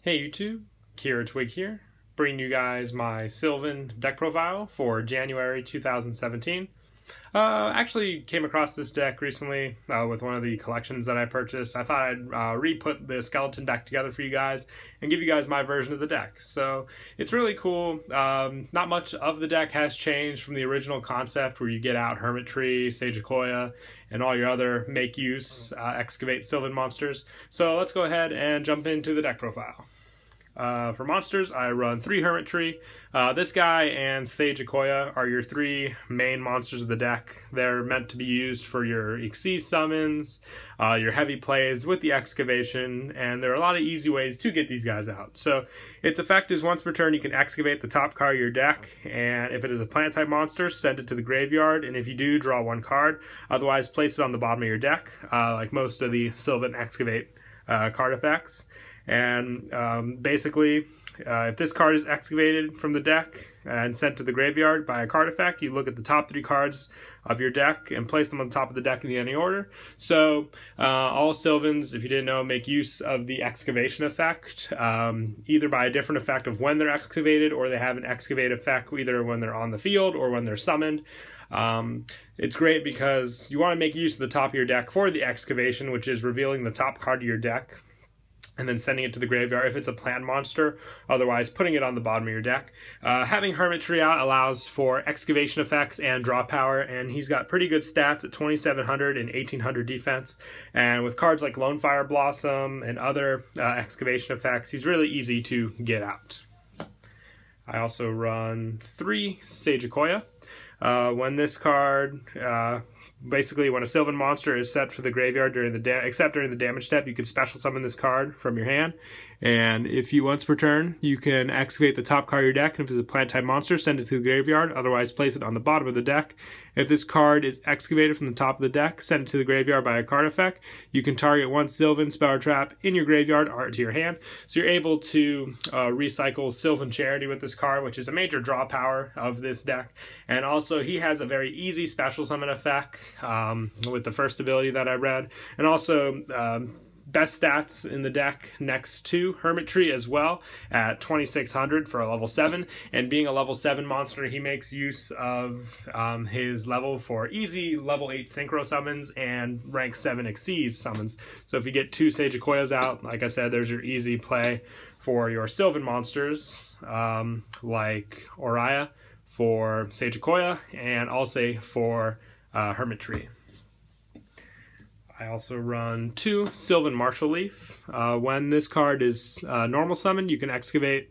Hey YouTube, Kira Twig here, bringing you guys my Sylvan deck profile for January 2017. Actually came across this deck recently with one of the collections that I purchased. I thought I'd re-put the skeleton back together for you guys and give you guys my version of the deck. So it's really cool. Not much of the deck has changed from the original concept where you get out Hermit Tree, Sage Akoya, and all your other make use, excavate Sylvan monsters. So let's go ahead and jump into the deck profile. For monsters, I run 3 Hermit Tree. This guy and Sage Akoya are your 3 main monsters of the deck. They're meant to be used for your Xyz summons, your heavy plays with the excavation, and there are a lot of easy ways to get these guys out. So its effect is once per turn you can excavate the top card of your deck, and if it is a plant type monster, send it to the graveyard, and if you do, draw 1 card. Otherwise, place it on the bottom of your deck, like most of the Sylvan Excavate card effects. And basically, if this card is excavated from the deck and sent to the graveyard by a card effect, you look at the top 3 cards of your deck and place them on the top of the deck in any order. So all Sylvans, if you didn't know, make use of the excavation effect, either by a different effect of when they're excavated, or they have an excavate effect either when they're on the field or when they're summoned. It's great because you want to make use of the top of your deck for the excavation, which is revealing the top card of your deck and then sending it to the graveyard if it's a plant monster, otherwise putting it on the bottom of your deck. Having Hermit Tree out allows for excavation effects and draw power, and he's got pretty good stats at 2700 and 1800 defense, and with cards like Lone Fire Blossom and other excavation effects, he's really easy to get out. I also run 3 Sage Akoya. When this card, basically when a Sylvan monster is set for the graveyard during the damage step, you can special summon this card from your hand. And if you once per turn, you can excavate the top card of your deck, and if it's a plant type monster, send it to the graveyard, otherwise place it on the bottom of the deck. If this card is excavated from the top of the deck, send it to the graveyard by a card effect. You can target 1 Sylvan spell or trap in your graveyard or to your hand. So you're able to recycle Sylvan Charity with this card, which is a major draw power of this deck. And also he has a very easy special summon effect with the first ability that I read, and also best stats in the deck next to Hermit Tree as well at 2600 for a level 7, and being a level 7 monster, he makes use of his level for easy level 8 synchro summons and rank 7 Xyz summons. So if you get 2 Sage Akoyas out, like I said, there's your easy play for your Sylvan monsters like Akoya for Sage Akoya, and also for Hermit Tree. I also run 2 Sylvan Martial Leaf. When this card is normal summoned, you can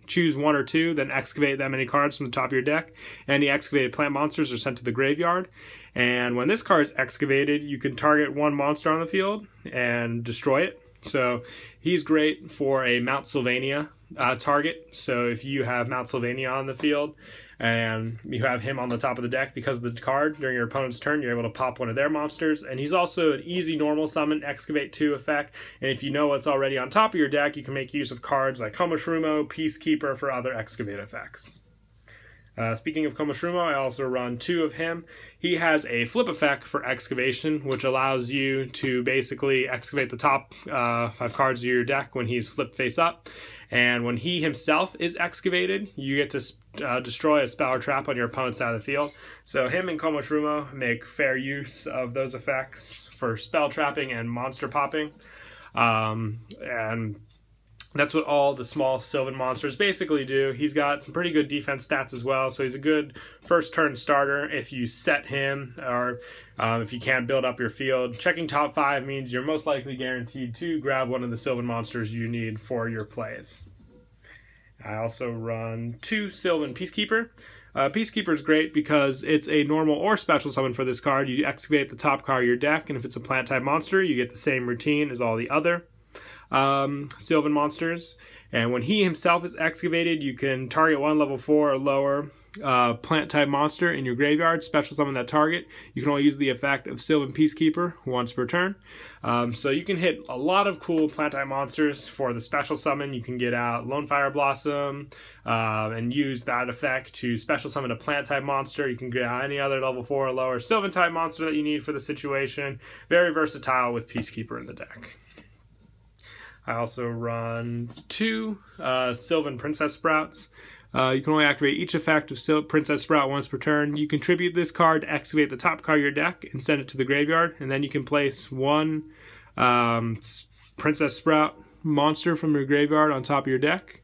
choose 1 or 2, then excavate that many cards from the top of your deck. Any excavated plant monsters are sent to the graveyard. And when this card is excavated, you can target 1 monster on the field and destroy it. So he's great for a Mount Sylvania target. So if you have Mount Sylvania on the field and you have him on the top of the deck because of the card, during your opponent's turn, you're able to pop one of their monsters. And he's also an easy normal summon excavate 2 effect. And if you know what's already on top of your deck, you can make use of cards like Komoshrumo, Peacekeeper for other excavate effects. Speaking of Komoshrumo, I also run 2 of him. He has a flip effect for excavation, which allows you to basically excavate the top 5 cards of your deck when he's flipped face up. And when he himself is excavated, you get to destroy a spell or trap on your opponent's side of the field. So him and Komoshrumo make fair use of those effects for spell trapping and monster popping. And that's what all the small Sylvan monsters basically do. He's got some pretty good defense stats as well, so he's a good first turn starter if you set him, or if you can't build up your field. Checking top 5 means you're most likely guaranteed to grab one of the Sylvan monsters you need for your plays. I also run 2 Sylvan Peacekeeper. Peacekeeper is great because it's a normal or special summon for this card. You excavate the top card of your deck, and if it's a plant type monster, you get the same routine as all the other Sylvan monsters. And when he himself is excavated, you can target 1 level 4 or lower plant type monster in your graveyard, special summon that target. You can only use the effect of Sylvan Peacekeeper once per turn. So you can hit a lot of cool plant type monsters for the special summon. You can get out Lone Fire Blossom and use that effect to special summon a plant type monster. You can get out any other level 4 or lower Sylvan type monster that you need for the situation. Very versatile with Peacekeeper in the deck. I also run 2 Sylvan Princess Sprouts. You can only activate each effect of Princess Sprout once per turn. You contribute this card to excavate the top card of your deck and send it to the graveyard, and then you can place 1 Princess Sprout monster from your graveyard on top of your deck.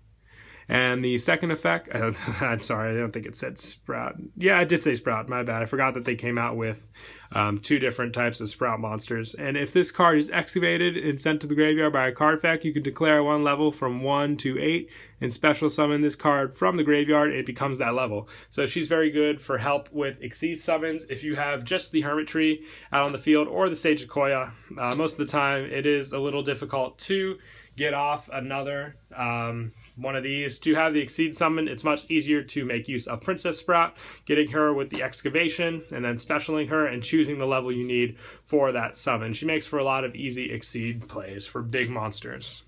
And the second effect, I'm sorry, I don't think it said Sprout. Yeah, I did say Sprout, my bad. I forgot that they came out with 2 different types of Sprout monsters. And if this card is excavated and sent to the graveyard by a card effect, you can declare 1 level from 1 to 8 and special summon this card from the graveyard. It becomes that level. So she's very good for help with Exceed summons. If you have just the Hermit Tree out on the field or the Sage Akoya, most of the time it is a little difficult to get off another one of these. To have the Exceed summon, it's much easier to make use of Princess Sprout, getting her with the excavation and then specialing her and choosing the level you need for that summon. She makes for a lot of easy Exceed plays for big monsters.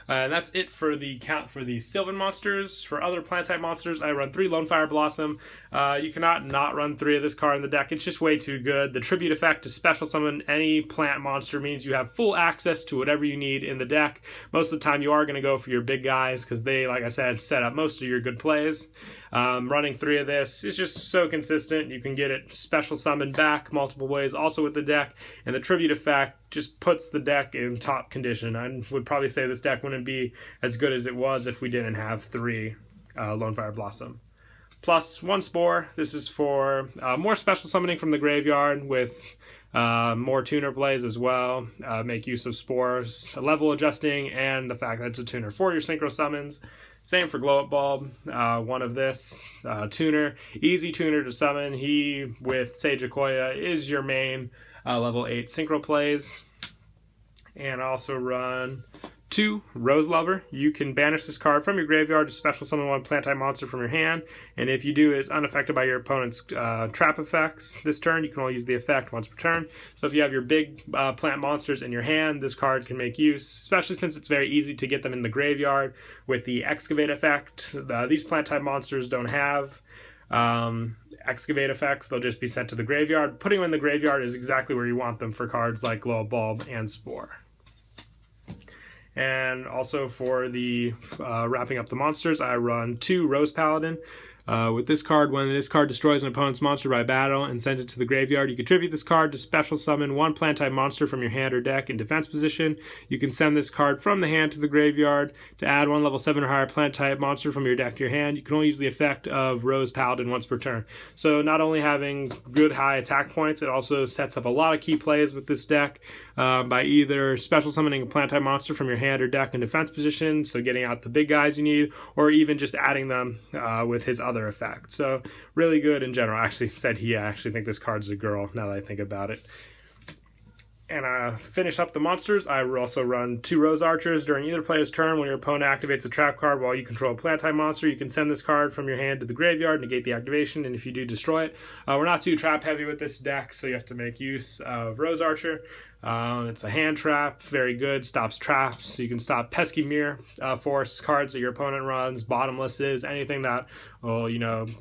And that's it for the count for the Sylvan monsters. For other plant-type monsters, I run 3 Lonefire Blossom. You cannot not run 3 of this card in the deck. It's just way too good. The tribute effect to special summon any plant monster means you have full access to whatever you need in the deck. Most of the time you are going to go for your big guys because they, like I said, set up most of your good plays. Running 3 of this is just so consistent. You can get it special summoned back multiple ways also with the deck, and the tribute effect just puts the deck in top condition. I would probably say this deck wouldn't be as good as it was if we didn't have 3 Lonefire Blossom. Plus 1 Spore. This is for more special summoning from the graveyard with more tuner plays as well. Make use of Spores, level adjusting, and the fact that it's a tuner for your synchro summons. Same for Glow Up Bulb. 1 of this tuner, easy tuner to summon. He with Sage Akoya is your main level 8 synchro plays. And I also run 2 Rose Lover. You can banish this card from your graveyard to special summon 1 plant type monster from your hand, and if you do, it's unaffected by your opponent's trap effects this turn. You can only use the effect once per turn. So if you have your big plant monsters in your hand, this card can make use, especially since it's very easy to get them in the graveyard with the excavate effect. These plant type monsters don't have excavate effects. They'll just be sent to the graveyard. Putting them in the graveyard is exactly where you want them for cards like Glow Up Bulb and Spore. And also for the wrapping up the monsters, I run 2 Rose Paladin. With this card, when this card destroys an opponent's monster by battle and sends it to the graveyard, you contribute this card to special summon 1 plant-type monster from your hand or deck in defense position. You can send this card from the hand to the graveyard to add 1 level 7 or higher plant-type monster from your deck to your hand. You can only use the effect of Rose Paladin once per turn. So not only having good high attack points, it also sets up a lot of key plays with this deck by either special summoning a plant-type monster from your hand or deck in defense position, so getting out the big guys you need, or even just adding them with his other effect. So really good in general. I actually said I actually think this card's a girl now that I think about it. And finish up the monsters, I also run 2 Rose Archers. During either player's turn, when your opponent activates a trap card while you control a plant-type monster, you can send this card from your hand to the graveyard, negate the activation, and if you do, destroy it. We're not too trap heavy with this deck, so you have to make use of Rose Archer. It's a hand trap, very good, stops traps. So you can stop pesky mirror force cards that your opponent runs, bottomlesses, anything that will,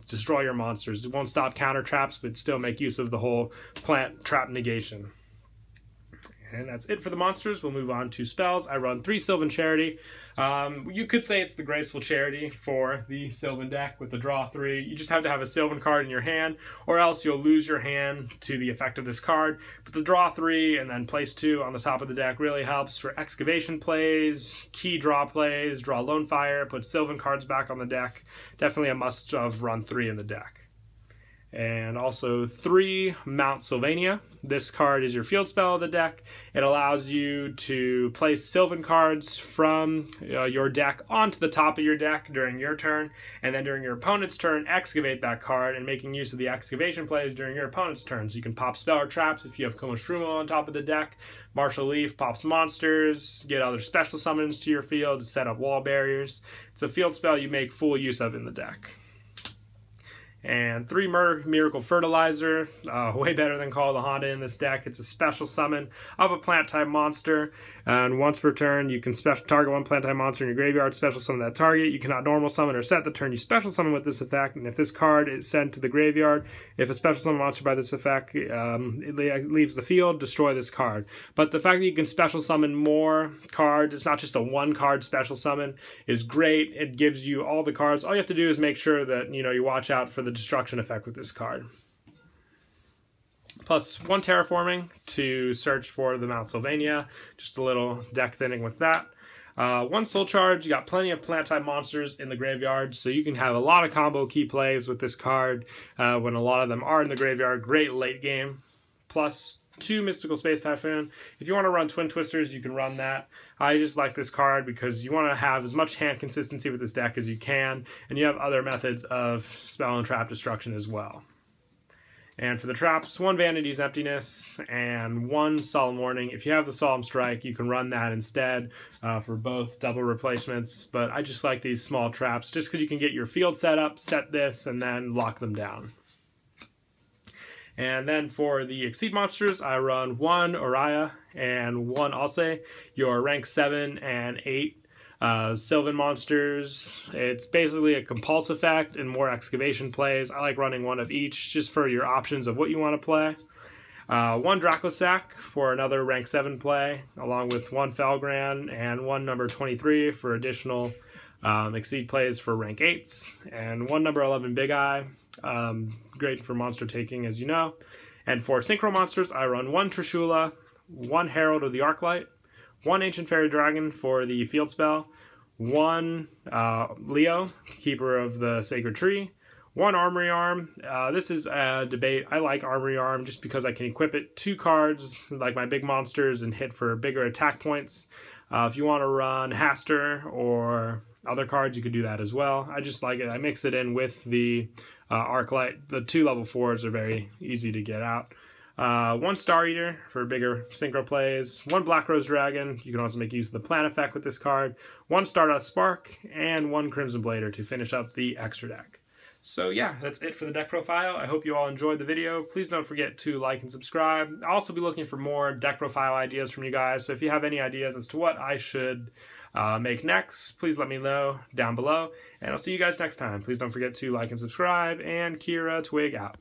destroy your monsters. It won't stop counter traps, but still make use of the whole plant trap negation. And that's it for the monsters. We'll move on to spells. I run 3 Sylvan Charity. You could say it's the Graceful Charity for the Sylvan deck with the draw 3. You just have to have a Sylvan card in your hand, or else you'll lose your hand to the effect of this card. But the draw 3 and then place 2 on the top of the deck really helps for excavation plays, key draw plays, draw Lone Fire, put Sylvan cards back on the deck. Definitely a must of run 3 in the deck. And also 3 Mount Sylvania. This card is your field spell of the deck. It allows you to place Sylvan cards from your deck onto the top of your deck during your turn, and then during your opponent's turn, excavate that card, and making use of the excavation plays during your opponent's turn. So you can pop spell or traps if you have Komoshrumo on top of the deck. Martial Leaf pops monsters, get other special summons to your field to set up wall barriers. It's a field spell you make full use of in the deck. and 3 Miracle Fertilizer, way better than Call of the Honda in this deck. It's a special summon of a plant-type monster, and once per turn you can target 1 plant-type monster in your graveyard, special summon that target. You cannot normal summon or set the turn you special summon with this effect, and if this card is sent to the graveyard, if a special summon monster by this effect it leaves the field, destroy this card. But the fact that you can special summon more cards, it's not just a 1-card special summon, is great. It gives you all the cards. All you have to do is make sure that you watch out for the destruction effect with this card. Plus 1 terraforming to search for the Mount Sylvania, just a little deck thinning with that. 1 soul charge. You got plenty of plant type monsters in the graveyard, so you can have a lot of combo key plays with this card when a lot of them are in the graveyard. Great late game. Plus 2 Mystical Space Typhoon. If you want to run Twin Twisters, you can run that. I just like this card because you want to have as much hand consistency with this deck as you can, and you have other methods of spell and trap destruction as well. And for the traps, 1 Vanity's Emptiness and 1 Solemn Warning. If you have the Solemn Strike, you can run that instead for both double replacements, but I just like these small traps just because you can get your field set up, set this, and then lock them down. And then for the Exceed monsters, I run 1 Akoya and 1 Alce, your rank 7 and 8 Sylvan monsters. It's basically a compulse effect and more excavation plays. I like running 1 of each just for your options of what you want to play. 1 Dracosac for another rank 7 play, along with 1 Felgran and 1 number 23 for additional Exceed plays for rank 8s, and 1 number 11 Big Eye. Great for monster taking, as you know. And for synchro monsters, I run 1 Trishula, 1 Herald of the Arclight, 1 Ancient Fairy Dragon for the field spell, 1 Leo, Keeper of the Sacred Tree, 1 Armory Arm. This is a debate. I like Armory Arm just because I can equip it 2 cards like my big monsters and hit for bigger attack points. If you want to run Haster or other cards, you could do that as well. I just like it. I mix it in with the Arclight. The 2 level 4s are very easy to get out. 1 Star Eater for bigger synchro plays, 1 Black Rose Dragon. You can also make use of the plant effect with this card, 1 Stardust Spark, and 1 Crimson Blader to finish up the extra deck. So yeah, that's it for the deck profile. I hope you all enjoyed the video. Please don't forget to like and subscribe. I'll also be looking for more deck profile ideas from you guys, so if you have any ideas as to what I should make next, please let me know down below, and I'll see you guys next time. Please don't forget to like and subscribe, and Kira Twig out.